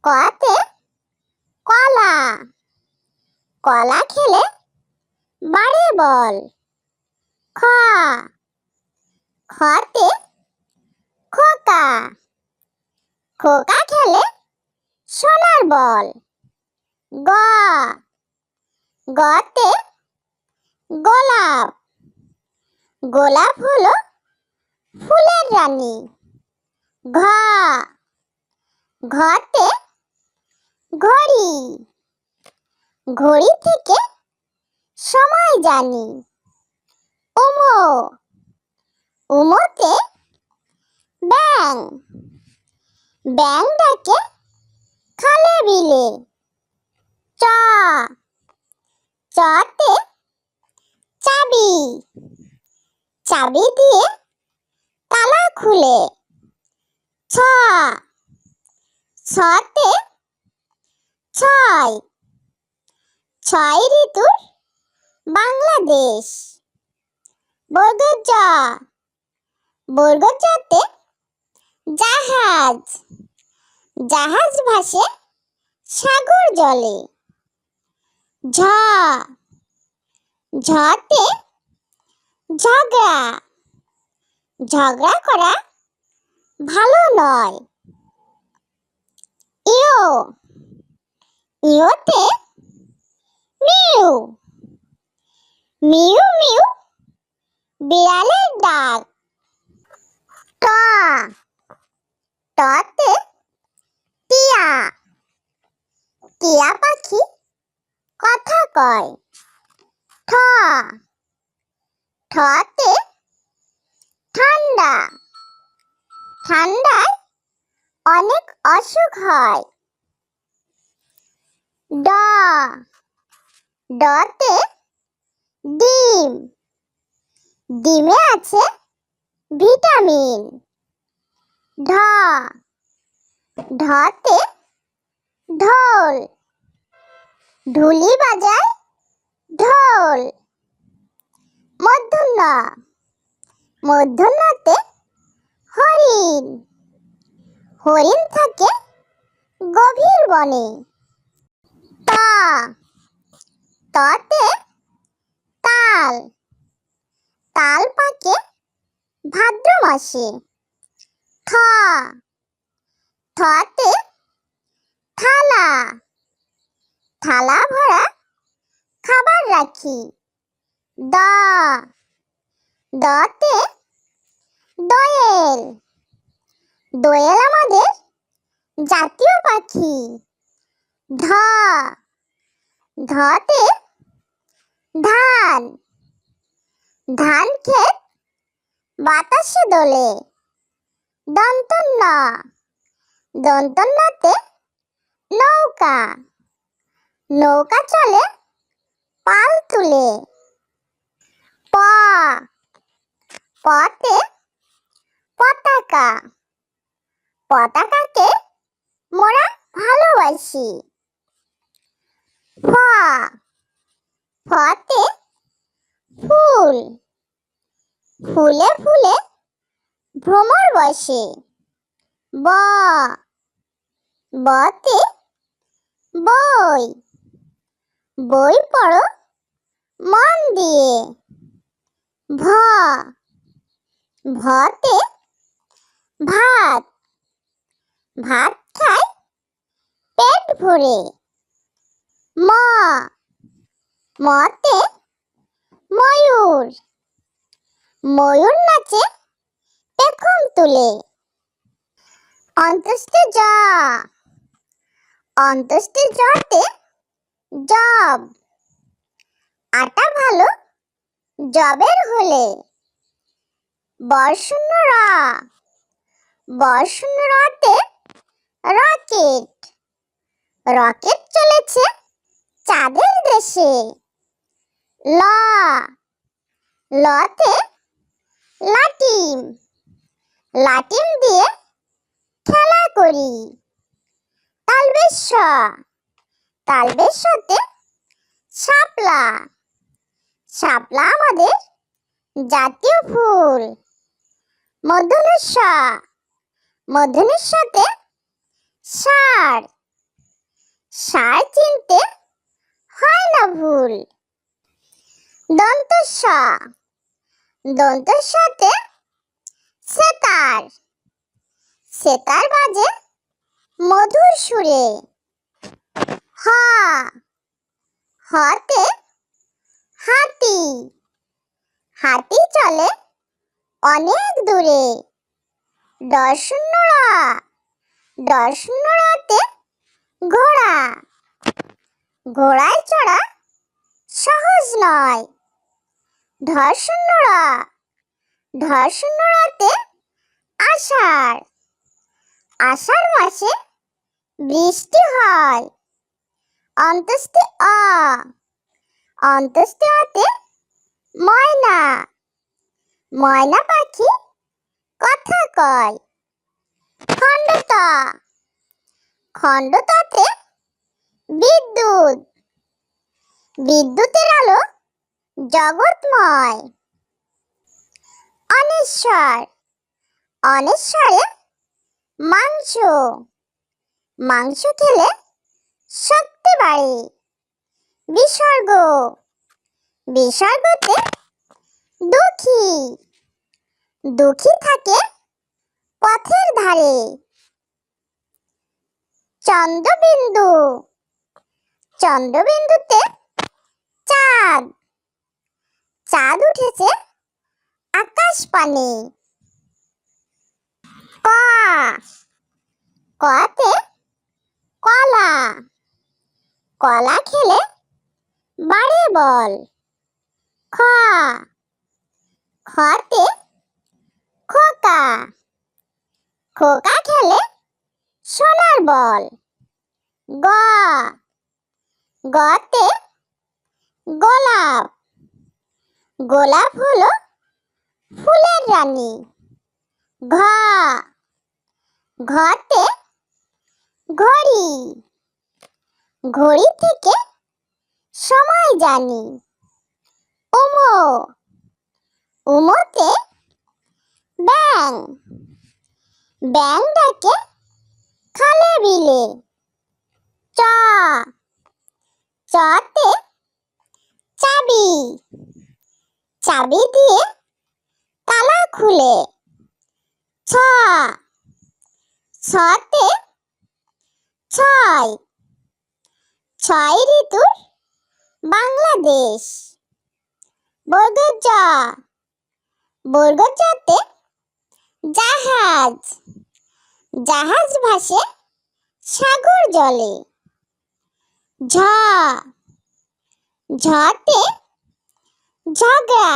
কতে কলা, কলা খেলে বাড়ে বল। খ, খতে খোকা, খোকা খেলে সোনার বল। গ, গতে গোলাপ, গোলাপ হলো ফুলের রানী। ঘ, ঘতে ঘড়ি, ঘড়ি থেকে সময় জানি। উম, উমতে ব্যাং, ব্যাং ডাকে খালে বিলে। চ, চতে চাবি, চাবি দিয়ে তালা খুলে। ছ, ছতে ছয়, ছয় ঋতুর বাংলাদেশ। বর্গ জ, বর্গ জতে জাহাজ, জাহাজ ভাসে সাগর জলে। ঝ, ঝতে ঝগড়া, ঝগড়া করা ভালো নয়। ইয়, ইয়তে মিউ, মিউ মিউ বিড়ালের ডাক। ট, টতে টিয়া, টিয়া পাখি কথা কয়। ঠ, ঠতে ঠান্ডা, ঠান্ডায় অনেক অসুখ হয়। ড, ডতে ডিম, ডিমে আছে ভিটামিন। ঢ, ঢতে ঢোল, ঢুলি বাজায় ঢোল। মূর্ধন্য, মূর্ধন্যতে হরিণ, হরিণ থাকে গভীর বনে। ত, ততে তাল, তাল পাকে ভাদ্র মাসে। থ, থতে থালা, থালা ভরা খাবার রাখি। দ, দতে দোয়েল, দোয়েল আমাদের জাতীয় পাখি। ধ, ধতে ধান, ধান ক্ষেত বাতাসে দোলে। দন্তন্য, দন্তন্যতে নৌকা, নৌকা চলে পাল তুলে। প, পতে পতাকা, পতাকাকে মোরা ভালোবাসি। ফ, ফতে ফুল, ফুলে ফুলে ভ্রমর বসে। ব, বতে বই, বই পড়ো মন দিয়ে। ভ, ভতে ভাত, ভাত খায় পেট ভরে। ম, মতে ময়ূর, ময়ূর নাচে পেখম তুলে। অন্ত্যেষ্টি জ, অন্ত্যেষ্টি জতে জব, আটা ভালো জবের হলে। বর্ষণ্য র, বর্ষণ্য রতে রকেট, রকেট চলেছে চাঁদের দেশে। ল, লতে লাটিম, লাটিম দিয়ে খেলা করি। তালবেশ স, তালবেশ সতে শাপলা, শাপলা আমাদের জাতীয় ফুল। মূর্ধন্য ষ, মূর্ধন্য ষতে ষাঁড়, ষাঁড় চিনতে হয় না ভুল। দন্ত স, দন্ত সতে সেতার, সেতার বাজে মধুর সুরে। হ, হতে হাতি, হাতি চলে অনেক দূরে। ড র, তে ঘোড়া, ঘোড়ায় চড়া সহজ নয়। ঢ তে আষাঢ়, আষাঢ় মাসে বৃষ্টি হয়। অন্ত্যেষ্টি অ, অন্ত্যেষ্টি অতে ময়না, ময়না পাখি কথা কয়। খণ্ড ত, খণ্ড ততে বিদ্যুৎ, বিদ্যুতের আলো জগৎময়। অনেশ্বর, অনেশ্বরে মাংস, মাংস খেলে শক্তি বাড়ে। বিসর্গ, বিসর্গতে দুঃখী, দুঃখী থাকে পথের ধারে। চন্দ্রবিন্দু, চন্দ্রবিন্দুতে চাঁদ, চাঁদ উঠেছে আকাশ পানে। ক, কতে কলা, কলা খেলে বাড়ে বল। খ, খতে খোকা, খোকা খেলে সোনার বল। গ, গতে গোলাপ, গোলাপ হলো ফুলের রানী। ঘ, ঘতে ঘড়ি, ঘড়ি থেকে সময় জানি। উম, উমতে ব্যাঙ, ব্যাঙ ডাকে খালে বিলে। চ, চতে চাবি, চাবি দিয়ে তালা খুলে। ছ, ছতে ছয়, ছয় ঋতুর বাংলাদেশ। বর্গ জ, বর্গ জতে জাহাজ, জাহাজ ভাসে সাগর জলে। ঝ, ঝতে ঝগড়া,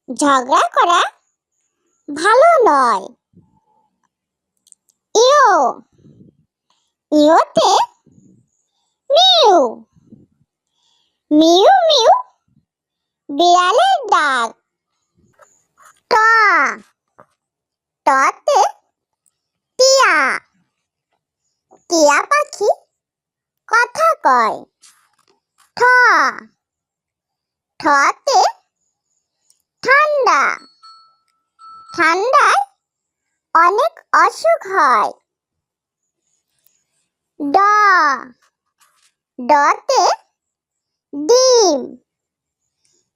ঝগড়া করা ভালো নয়। ইয়, ইয়তে মিউ, মিউ মিউ বিড়ালের ডাক। ট, টতে টিয়া, টিয়া পাখি কথা কয়। ঠ, ঠতে ঠান্ডা, ঠান্ডায় অনেক অসুখ হয়। ড, ডতে ডিম,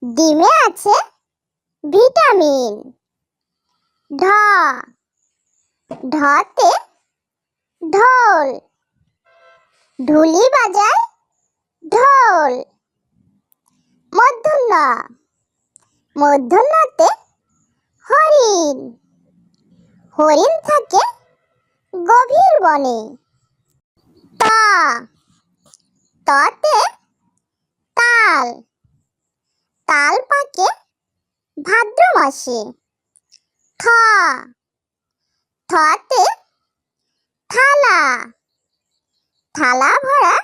ডিমে আছে ভিটামিন। ঢ, ঢতে ঢোল, ঢুলি বাজায় ঢোল। মূর্ধন্য, মূর্ধন্যতে হরিণ, হরিণ থাকে গভীর বনে। ত, ততে তাল, তাল পাকে ভাদ্র মাসে। ঠ, ঠতে থালা, থালা ভরা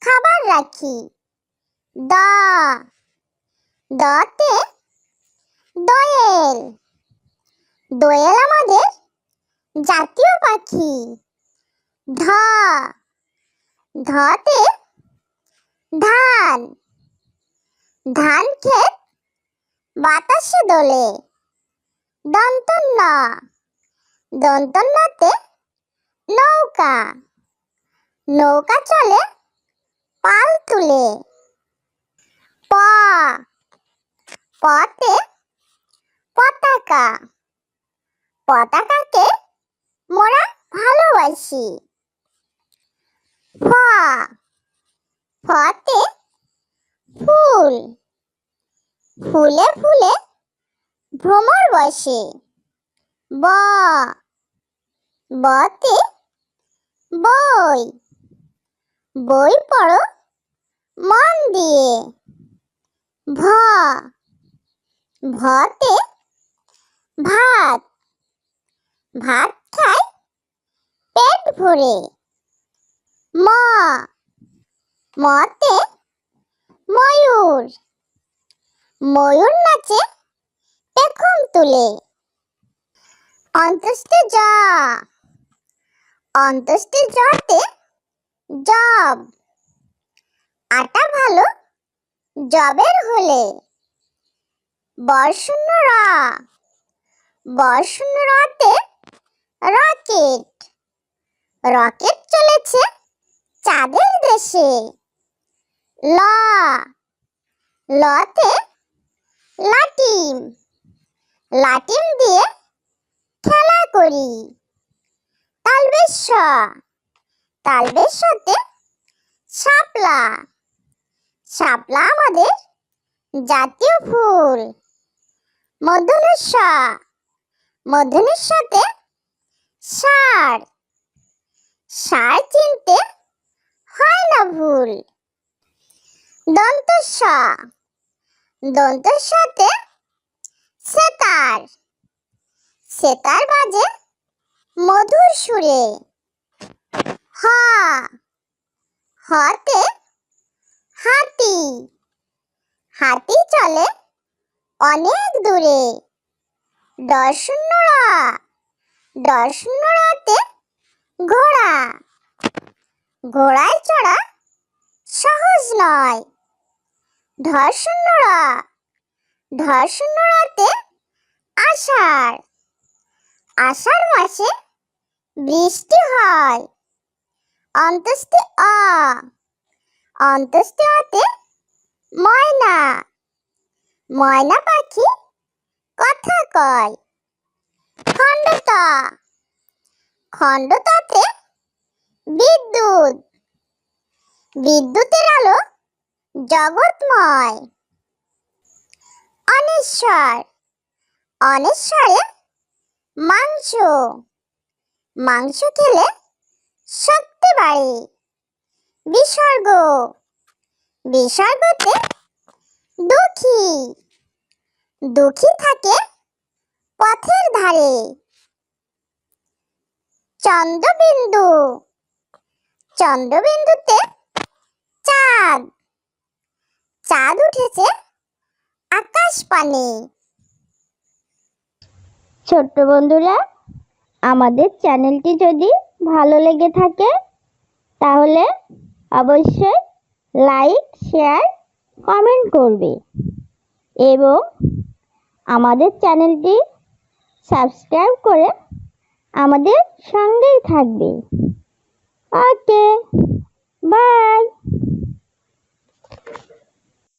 খাবার রাখি। দ, দতে দোয়েল, দোয়েল আমাদের জাতীয় পাখি। ধ, ধতে ধান, ধান ক্ষেত বাতাসে দোলে। দন্তন্য, দন্তন্যতে নৌকা নৌকা চলে পাল তুলে। প পতে পতাকা পতাকাকে মোরা ভালোবাসি। ফ ফতে ফুল ফুলে ফুলে ভ্রমর বসে। ব বতে বই বই পড়ো মন দিয়ে। ভ ভতে ভাত ভাত খাই পেট ভরে। ম মতে ময়ূর ময়ূর নাচে পেখম তুলে। অন্ত্যেষ্টি জ অন্ত্যেষ্টি জতে জব আটা ভালো জবের হলে। বর্ষণ্য র বর্ষণ্য রতে রকেট রকেট চলেছে চাঁদের দেশে। ল লতে লাটিম লাটিম দিয়ে খেলা করি। তালবেশ তালবেশতে শাপলা শাপলা আমাদের জাতীয় ফুল। মূর্ধন্য ষ মূর্ধন্যতে ষাঁড় ষাঁড় চিনতে হয় না ভুল। দন্ত স দন্তের সাথে সেতার সেতার বাজে মধুর সুরে। হ হতে হাতি হাতি চলে অনেক দূরে। দর্শন্য র দর্শন্য রতে ঘোড়া ঘোড়ায় চড়া সহজ নয়। ধর্ষণ্য র ধর্ষণ্য রতে আষাঢ় আষাঢ় মাসে বৃষ্টি হয়। অন্ত্যেষ্টি অ অন্ত্যেষ্টি অতে ময়না ময়না পাখি কথা কয়। খণ্ডত খণ্ডততে বিদ্যুৎ বিদ্যুতের আলো জগৎময়। অনেশ্বর অনেশ্বরে মাংস মাংস খেলে শক্তি বাড়ে। বিসর্গ বিসর্গতে দুঃখী দুঃখী থাকে পথের ধারে। চন্দ্রবিন্দু চন্দ্রবিন্দুতে চাঁদ চাঁদ উঠেছে আকাশ পানে। ছোট্ট বন্ধুরা, আমাদের চ্যানেলটি যদি ভালো লেগে থাকে তাহলে অবশ্যই লাইক, শেয়ার, কমেন্ট করবে এবং আমাদের চ্যানেলটি সাবস্ক্রাইব করে আমাদের সঙ্গেই থাকবে। ওকে, বাই।